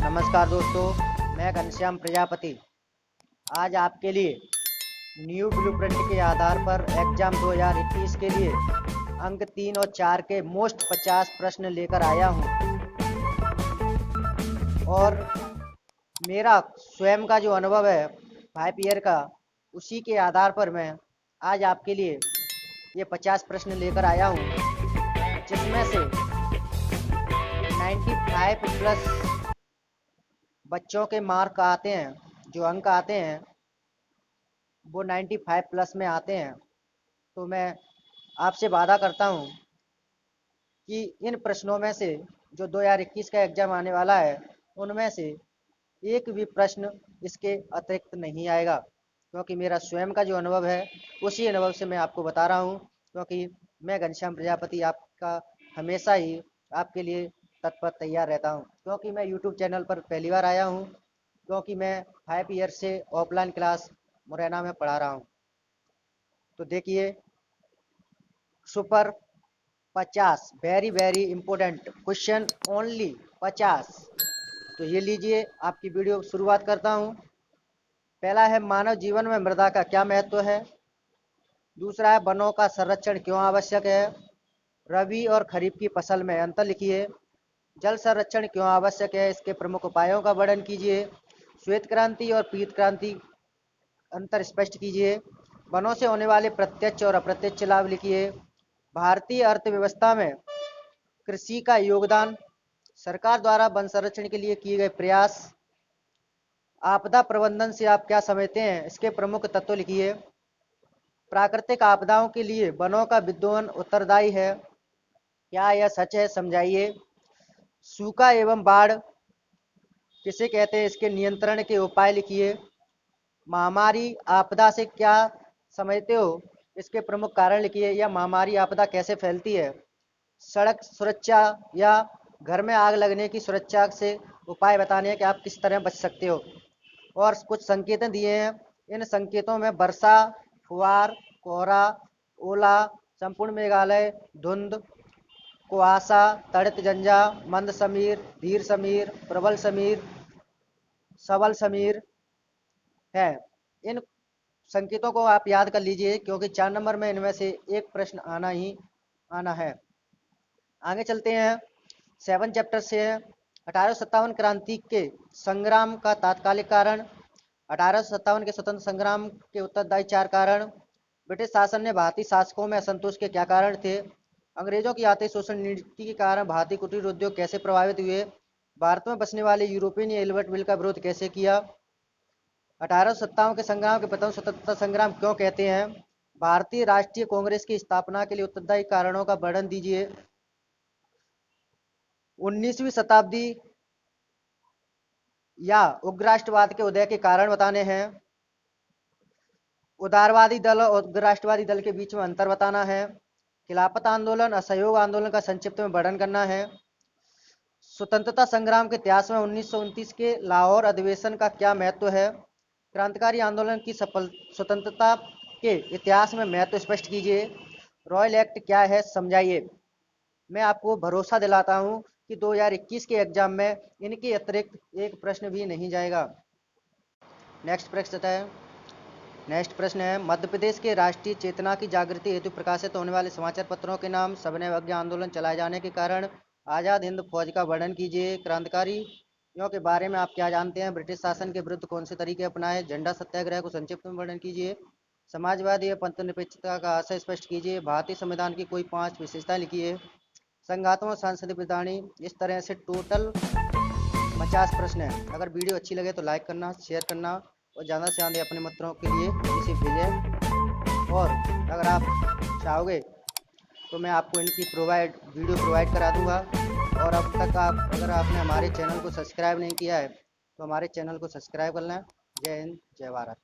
नमस्कार दोस्तों, मैं घनश्याम प्रजापति आज आपके लिए न्यू ब्लूप्रिंट के आधार पर एग्जाम 2021 के लिए अंक 3 और 4 के मोस्ट 50 प्रश्न लेकर आया हूं। और मेरा स्वयं का जो अनुभव है 5 ईयर का, उसी के आधार पर मैं आज आपके लिए ये 50 प्रश्न लेकर आया हूं, जिसमें से 95 प्लस बच्चों के मार्क आते हैं, जो अंक आते हैं वो 95 प्लस में आते हैं। तो मैं आपसे वादा करता हूं कि इन प्रश्नों में से जो 2021 का एग्जाम आने वाला है, उनमें से एक भी प्रश्न इसके अतिरिक्त नहीं आएगा, क्योंकि मेरा स्वयं का जो अनुभव है उसी अनुभव से मैं आपको बता रहा हूं। क्योंकि मैं घनश्याम प्रजापति आपका हमेशा ही आपके लिए तत्पर तैयार रहता हूं, क्योंकि मैं यूट्यूब चैनल पर पहली बार आया हूं, क्योंकि मैं 5 ईयर से ऑफलाइन क्लास मुरैना में पढ़ा रहा हूं। तो देखिए, super 50 very very important question, only 50। तो ये लीजिए, आपकी वीडियो शुरुआत करता हूं। पहला है, मानव जीवन में मृदा का क्या महत्व है। दूसरा है, वनों का संरक्षण क्यों आवश्यक है। रबी और खरीफ की फसल में अंतर लिखिए। जल संरक्षण क्यों आवश्यक है, इसके प्रमुख उपायों का वर्णन कीजिए। श्वेत क्रांति और पीत क्रांति अंतर स्पष्ट कीजिए। वनों से होने वाले प्रत्यक्ष और अप्रत्यक्ष लाभ लिखिए। भारतीय अर्थव्यवस्था में कृषि का योगदान। सरकार द्वारा वन संरक्षण के लिए किए गए प्रयास। आपदा प्रबंधन से आप क्या समझते हैं, इसके प्रमुख तत्व लिखिए। प्राकृतिक आपदाओं के लिए वनों का विद्यमान उत्तरदायी है, क्या यह सच है, समझाइए। सूखा एवं बाढ़ किसे कहते हैं, इसके नियंत्रण के उपाय लिखिए। महामारी आपदा से क्या समझते हो, इसके प्रमुख कारण लिखिए, या महामारी आपदा कैसे फैलती है। सड़क सुरक्षा या घर में आग लगने की सुरक्षा से उपाय बताने हैं कि आप किस तरह बच सकते हो। और कुछ संकेत दिए हैं, इन संकेतों में वर्षा, फुहार, कोहरा, ओला, संपूर्ण मेघालय, धुंध, कुहासा, तड़ित झंझा, मंद समीर, धीर समीर, प्रबल समीर, सबल समीर है। इन संकेतों को आप याद कर लीजिए, क्योंकि 4 नंबर में इनमें से एक प्रश्न आना ही आना है। आगे चलते हैं, 7 चैप्टर से है। 1857 क्रांति के संग्राम का तात्कालिक कारण। 1857 के स्वतंत्र संग्राम के उत्तरदायी 4 कारण। ब्रिटिश शासन ने भारतीय शासकों में असंतोष के क्या कारण थे। अंग्रेजों की आर्थिक शोषण नीति के कारण भारतीय कुटीर उद्योग कैसे प्रभावित हुए। भारत में बसने वाले यूरोपियन एल्बर्ट बिल का विरोध कैसे किया। 1857 के संग्राम के प्रथम स्वतंत्रता संग्राम क्यों कहते हैं। भारतीय राष्ट्रीय कांग्रेस की स्थापना के लिए उत्तरदायी कारणों का वर्णन दीजिए। 19वीं शताब्दी या उग्रराष्ट्रवाद के उदय के कारण बताने हैं। उदारवादी दल और उग्रराष्ट्रवादी दल के बीच में अंतर बताना है। खिलाफत आंदोलन, असहयोग आंदोलन का संक्षिप्त में वर्णन करना है। स्वतंत्रता संग्राम के इतिहास में 1929 के लाहौर अधिवेशन का क्या महत्व है। क्रांतिकारी आंदोलन की सफल स्वतंत्रता के इतिहास में महत्व स्पष्ट कीजिए। रॉयल एक्ट क्या है, समझाइए। मैं आपको भरोसा दिलाता हूं कि 2021 के एग्जाम में इनके अतिरिक्त एक प्रश्न भी नहीं जाएगा। नेक्स्ट प्रश्न है, मध्य प्रदेश के राष्ट्रीय चेतना की जागृति हेतु प्रकाशित होने वाले समाचार पत्रों के नाम। सविनय अवज्ञा आंदोलन चलाए जाने के कारण। आज़ाद हिंद फौज का वर्णन कीजिए। क्रांतिकारियों के बारे में आप क्या जानते हैं। ब्रिटिश शासन के विरुद्ध कौन से तरीके अपनाए। झंडा सत्याग्रह को संक्षिप्त में वर्णन कीजिए। समाजवादी व पंथनिरपेक्षता का आशय स्पष्ट कीजिए। भारतीय संविधान की कोई 5 विशेषताएं लिखिए। संघात्मक सांसदीय प्रधानी। इस तरह से टोटल 50 प्रश्न है। अगर वीडियो अच्छी लगे तो लाइक करना, शेयर करना और ज़्यादा से ज़्यादा अपने मित्रों के लिए इसे भेजें। और अगर आप चाहोगे तो मैं आपको इनकी वीडियो प्रोवाइड करा दूंगा। और अब तक अगर आपने हमारे चैनल को सब्सक्राइब नहीं किया है तो हमारे चैनल को सब्सक्राइब कर लें। जय हिंद, जय भारत।